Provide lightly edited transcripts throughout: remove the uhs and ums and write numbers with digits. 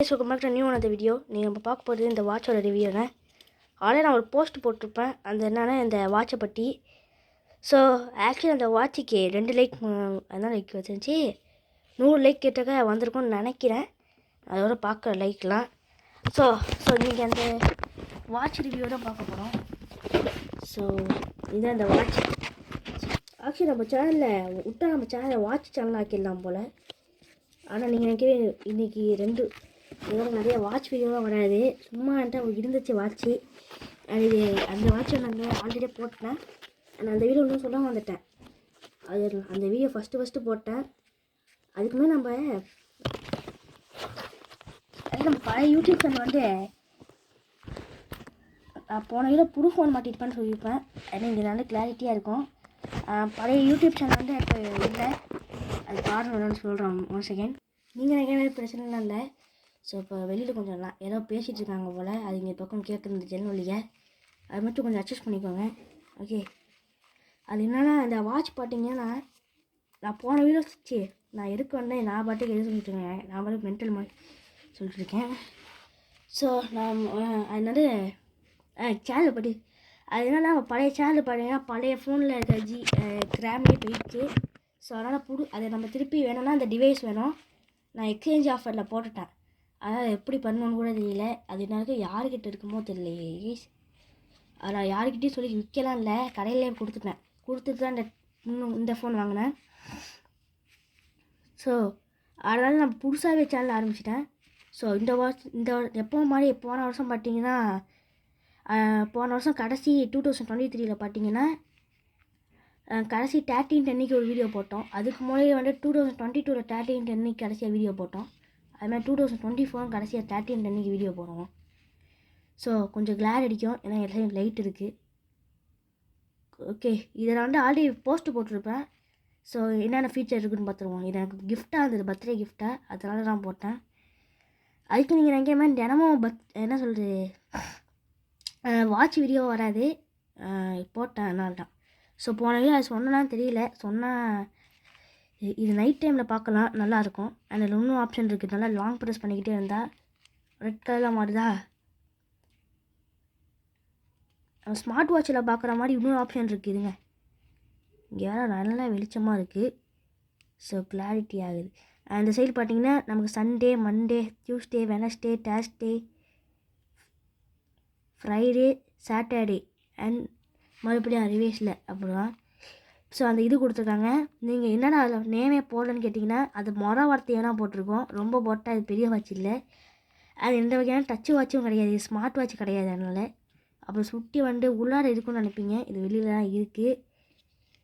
Welcome back to new ஆன video. நீங்கள் நம்ம பார்க்க போகிறது இந்த வாட்சோட ரிவ்யூங்க. ஆல்ரெடி நான் ஒரு போஸ்ட் போட்டிருப்பேன், அந்த என்னென்னா இந்த வாட்சை பற்றி. ஸோ ஆக்சுவலி அந்த வாட்சுக்கு 2 லைக் அதான் லைக் வச்சிருந்துச்சு. 100 லைக் கிட்டக்க வந்திருக்கும்னு நினைக்கிறேன். அதோட பார்க்குற லைக்லாம். ஸோ இன்றைக்கி அந்த வாட்ச் ரிவ்யூ தான் பார்க்க போகிறோம். ஸோ இதுதான் அந்த வாட்ச். ஆக்சுவலி நம்ம சேனலில் விட்டால் நம்ம சேனலை வாட்ச் சேனல் ஆக்கிடலாம் போல். ஆனால் நீங்கள் நினைக்கவே இன்றைக்கி இதோட நிறைய வாட்ச் வீடியோலாம் வராது. சும்மா என்கிட்ட இருந்துச்சு வாட்ச்சு. அது அந்த வாட்சை நான் ஆல்ரெடியே போட்டேன். நான் அந்த வீடியோ இன்னும் சொல்ல வந்துட்டேன். அந்த வீடியோ ஃபஸ்ட்டு போட்டேன். அதுக்குமே நம்ம பழைய யூடியூப் சேனல் வந்து போன வீடியோ புது ஃபோன் மாட்டிருப்பேன்னு சொல்லியிருப்பேன். ஏன்னா இங்கே நல்ல கிளாரிட்டியாக இருக்கும். பழைய யூடியூப் சேனல் வந்து இப்போ இல்லை. அது பாருங்கன்னு சொல்கிறோம். 1 செகண்ட். நீங்கள் நினைக்கிற பிரச்சனைலாம் இல்லை. ஸோ இப்போ வெளியில் கொஞ்சம் ஏதோ பேசிகிட்டு இருக்காங்க போல். அது இங்கே பக்கம் கேட்குறது ஜன்னல் வழியாக. அது மட்டும் கொஞ்சம் அட்ஜஸ்ட் பண்ணிக்கோங்க. ஓகே. அது என்னென்னா அந்த வாட்ச் பார்த்தீங்கன்னா நான் போன வீடியோ நான் எதுக்கு வந்தேன், நான் பாட்டுக்கு எது சொல்லிட்டுருக்கேன், நான் பாட்டுக்கு மென்டல் மாதிரி சொல்லிட்டுருக்கேன். ஸோ நான் அதனால சேனல் பற்றி அது என்னென்னா பழைய சேனல் பார்த்தீங்கன்னா பழைய ஃபோனில் இருக்க கிராம்லேயே போயிடுச்சு. ஸோ அதனால் அதை நம்ம திருப்பி வேணும்னா அந்த டிவைஸ் வேணும். நான் எக்ஸ்சேஞ்ச் ஆஃபரில் போட்டுட்டேன். அதனால் எப்படி பண்ணணுன்னு கூட தெரியல. அது எனக்கு யாருக்கிட்ட இருக்குமோ தெரியலையே. நான் யாருக்கிட்டையும் சொல்லி விற்கலாம் இல்லை, கடையிலே கொடுத்துட்டு தான் இந்த ஃபோன் வாங்கினேன். ஸோ அதனால் நான் புதுசாகவே சேனல் ஆரம்பிச்சிட்டேன். ஸோ இந்த எப்போ மாதிரி போன வருஷம் பார்த்தீங்கன்னா போன வருஷம் கடைசி 2023 பார்த்தீங்கன்னா கடைசி 13/10 ஒரு வீடியோ போட்டோம். அதுக்கு முன்னாடி வந்து 2022 13/10 கடைசியாக வீடியோ போட்டோம். அதுமாதிரி 2024 கடைசியாக 13/10 வீடியோ போடுவோம். ஸோ கொஞ்சம் கிளார் அடிக்கும், ஏன்னா எல்லாம் லைட் இருக்குது. ஓகே, இதில் வந்து ஆல்ரெடி போஸ்ட்டு போட்டிருப்பேன். ஸோ என்னென்ன ஃபீச்சர் இருக்குதுன்னு பார்த்துருவோம். இது எனக்கு கிஃப்டாக இருந்தது, பர்த்டே கிஃப்டாக, அதனால தான் போட்டேன். அதுக்கு நீங்கள் நினைக்கிற மாதிரி தினமும் என்ன சொல்கிறது வாட்ச் வீடியோ வராது, போட்டேன் அதனால தான். ஸோ போன வீடியோ அது சொன்னேன்னு தெரியல, சொன்னால் இது நைட் டைமில் பார்க்கலாம், நல்லாயிருக்கும். அதில் இன்னும் ஆப்ஷன் இருக்குது. நல்லா லாங் ப்ரெஸ் பண்ணிக்கிட்டே இருந்தால் ரெட் கலரில் மாறுதா. ஸ்மார்ட் வாட்சில் பார்க்குற மாதிரி இன்னொரு ஆப்ஷன் இருக்குதுங்க. இங்கே வேறு நல்லா வெளிச்சமாக இருக்குது. ஸோ கிளாரிட்டி ஆகுது. அந்த சைடு பார்த்தீங்கன்னா நமக்கு Sunday, Monday, Tuesday, Wednesday, Thursday, Friday, Saturday and மறுபடியும் ரிவேஸில் அப்படிதான். ஸோ அந்த இது கொடுத்துருக்காங்க. நீங்கள் என்னடா அதில் நேமே போடலன்னு கேட்டிங்கன்னா அது வார்த்தையெல்லாம் போட்டிருக்கோம். ரொம்ப போட்டால் அது பெரிய வாட்ச் இல்லை. அது எந்த வகையான டச்சு வாட்சும் கிடையாது, ஸ்மார்ட் வாட்ச் கிடையாது. அதனால் அப்புறம் சுட்டி வந்து உள்ளார இருக்குன்னு நினைப்பீங்க, இது வெளியில் தான் இருக்குது.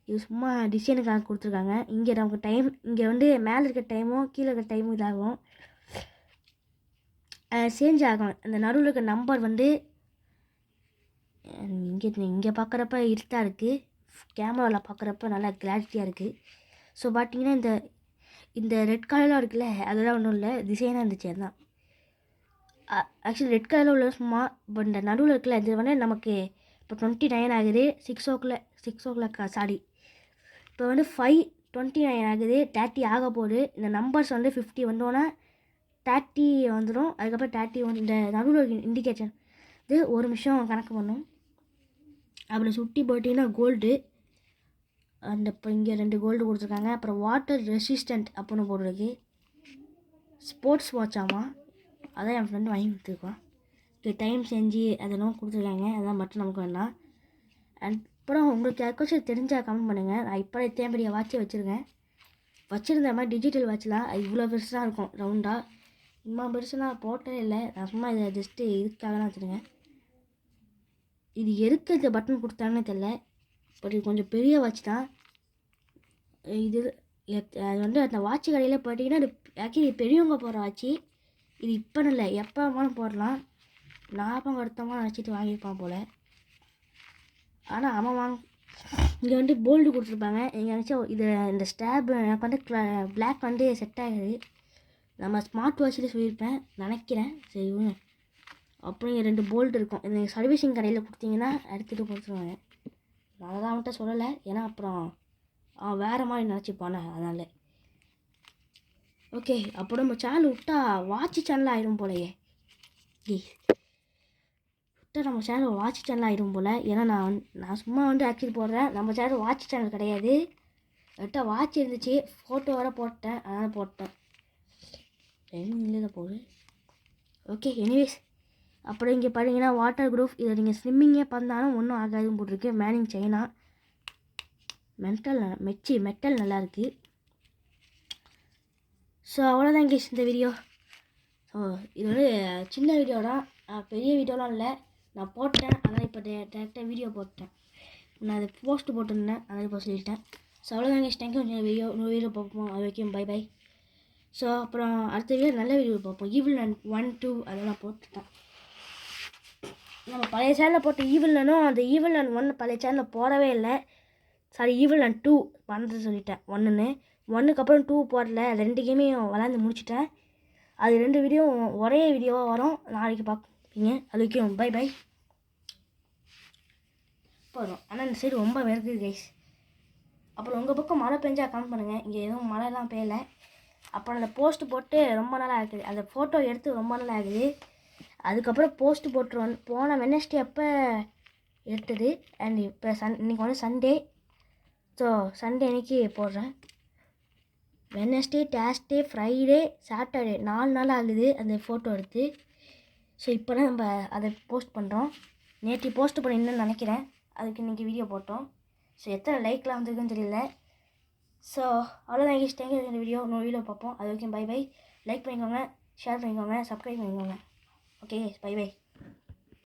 இது சும்மா டிசைனுக்காக கொடுத்துருக்காங்க. இங்கே நமக்கு டைம், இங்கே வந்து மேலே இருக்க டைமும் கீழே இருக்க டைமும் இதாகும், சேஞ்ச் ஆகும். அந்த நடுவில் இருக்க நம்பர் வந்து இங்கே பார்க்குறப்ப இருட்டாக இருக்குது, கேமராவில் பார்க்குறப்ப நல்லா கிளாரிட்டியாக இருக்குது. ஸோ பார்த்தீங்கன்னா இந்த ரெட் கலர்லாம் இருக்குல்ல, அதெல்லாம் ஒன்றும் இல்லை, டிசைனாக இருந்துச்சு. அதுதான் ஆக்சுவலி ரெட் கலரில் உள்ள சும்மா. இப்போ இந்த நடுவில் இருக்குல்ல, இது வந்து நமக்கு இப்போ 29 ஆகுது. 6 o'clock சாரி, இப்போ வந்து 5:29 ஆகுது. 30 ஆக போகுது. இந்த நம்பர்ஸ் வந்து 50 வந்தோன்னே 30 வந்துடும். அதுக்கப்புறம் 30 இந்த நடுவில் இண்டிகேஷன் இது 1 நிமிஷம் கணக்கு பண்ணும். அப்படி சுட்டி போட்டிங்கன்னா கோல்டு. அந்த இப்போ இங்கே 2 கோல்டு கொடுத்துருக்காங்க. அப்புறம் வாட்டர் ரெசிஸ்டண்ட் அப்படின்னு போடுறதுக்கு ஸ்போர்ட்ஸ் வாட்ச் ஆமாம், அதான் என் ஃப்ரெண்டு வாங்கி கொடுத்துருக்கான். டைம் செஞ்சு அதெல்லாம் கொடுத்துருக்காங்க. அதான் மட்டும் நமக்கு வேண்டாம். அப்புறம் உங்களுக்கு யாருக்காச்சும் தெரிஞ்சால் கமெண்ட் பண்ணுங்கள். நான் இப்போ இத்தனை பெரிய வாட்சே வச்சுருந்த மாதிரி டிஜிட்டல் வாட்ச்லாம் இவ்வளோ பெருசாக இருக்கும் ரவுண்டாக. இம்மா பெருசுலாம் போட்டே இல்லை. நான் சும்மா இதை ஜஸ்ட்டு இதுக்காக தான் வச்சுருக்கேன். இது எதுக்கு இந்த பட்டன் கொடுத்தாங்கன்னு தெரில, பட் இது கொஞ்சம் பெரிய வாட்ச் தான். இது அது வந்து அந்த வாட்ச் கடையில் பார்த்தீங்கன்னா இது ஆக்சுவலி பெரியவங்க போடுற வாட்சி. இது இப்போ இல்லை, எப்போ வேணாலும் போடலாம். லாபம் வருத்தமாக நினச்சிட்டு வாங்கியிருப்பான் போல். ஆனால் அவன் இங்கே வந்து போல்டு கொடுத்துருப்பாங்க. இங்கே நினச்சா இந்த ஸ்டாப் எனக்கு வந்து பிளாக் வந்து செட் ஆகுது. நம்ம ஸ்மார்ட் வாட்சில் சொல்லியிருப்பேன் நினைக்கிறேன். சரி, அப்புறம் இங்கே 2 போல்ட் இருக்கும். இந்த சர்வீஸிங் கடையில் கொடுத்தீங்கன்னா எடுத்துகிட்டு கொடுத்துருவாங்க. நான் தான் அவன்கிட்ட சொல்லலை, ஏன்னா அப்புறம் வேறு மாதிரி நினச்சிப்பானே, அதனால். ஓகே, அப்போ நம்ம சேனல் விட்டா வாட்ச் சேனல் ஆயிடும் போலயே. விட்டா நம்ம சேனல் வாட்ச் சேனல் ஆயிடும் போல். ஏன்னா நான் சும்மா ஆக்சுவலி போடுறேன். நம்ம சேனல் வாட்ச் சேனல் கிடையாது. விட்டா வாட்ச் இருந்துச்சு, ஃபோட்டோ வர போட்டேன், அதனால் போட்டேன். தான் போகுது. ஓகே, எனிவேஸ் அப்புறம் இங்கே பார்த்தீங்கன்னா வாட்டர் ப்ரூஃப். இதை நீங்கள் ஸ்விம்மிங்கே பண்ணாலும் ஒன்றும் ஆகாதுன்னு போட்டிருக்கு. மேனிங் சைனா மெட்டல் நல்லாயிருக்கு. ஸோ அவ்வளோதான் கேஸ் இந்த வீடியோ. ஸோ இது வந்து சின்ன வீடியோ தான், பெரிய வீடியோலாம் இல்லை. நான் போட்டேன், அதனால் இப்போ டேரெக்டாக வீடியோ போட்டேன். நான் அதை போஸ்ட்டு போட்டிருந்தேன், அதனால் இப்போ சொல்லிட்டேன். ஸோ அவ்வளோதான் கேஸ். தேங்க்யூ. வீடியோ பார்ப்போம். அது வரைக்கும் பை. ஸோ அப்புறம் அடுத்த வீடியோ நல்ல வீடியோ பார்ப்போம். ஈவில் நன் 1, 2 அதெல்லாம் போட்டுட்டேன். நம்ம பழைய சேனலில் போட்ட ஈவில் நனும் அந்த ஈவில் நன் 1 பழைய சேனலில் போடவே இல்லை. சாரி, ஈவில் நன் 2 பண்ணுறது சொல்லிட்டேன். 1க்கு அப்புறம் 2 போடல. 2 கேமையும் விளாண்டு முடிச்சிட்டேன். அது 2 வீடியோ ஒரே வீடியோவாக வரும். நாளைக்கு பார்ப்பீங்க. அது வரைக்கும் பை. போதும். ஆனால் இந்த சைடு ரொம்ப வெறுக்குது கைஸ். அப்புறம் உங்கள் பக்கம் மழை பெஞ்சா கமெண்ட் பண்ணுங்கள். இங்கே எதுவும் மழைலாம் பெய்யலை. அப்புறம் அந்த போஸ்ட்டு போட்டு ரொம்ப நாளாக ஆகுது. அந்த ஃபோட்டோ எடுத்து ரொம்ப நாள் ஆகுது. அதுக்கப்புறம் போஸ்ட்டு போட்டுருவோம். போன வெட்னஸ்டே அப்போ எடுத்தது. அண்ட் இப்போ இன்றைக்கி வந்து சண்டே. ஸோ சண்டே அன்றைக்கி போடுறேன். வெட்னஸ்டே, தேர்ஸ்டே, ஃப்ரைடே, சாட்டர்டே 4 நாள் ஆகுது அந்த ஃபோட்டோ எடுத்து. ஸோ இப்போ தான் நம்ம அதை போஸ்ட் பண்ணுறோம். நேற்று போஸ்ட் பண்ணியிருந்தேன்னு நினைக்கிறேன். அதுக்கு இன்றைக்கி வீடியோ போட்டோம். ஸோ எத்தனை லைக்லாம் வந்திருக்குன்னு தெரியல. ஸோ அவ்வளோதான் கைஸ். தேங்க்யூ. இந்த வீடியோ பார்ப்போம். அது வரைக்கும் பை. லைக் பண்ணிக்கோங்க, ஷேர் பண்ணிக்கோங்க, சப்ஸ்கிரைப் பண்ணிக்கோங்க. Okay, by.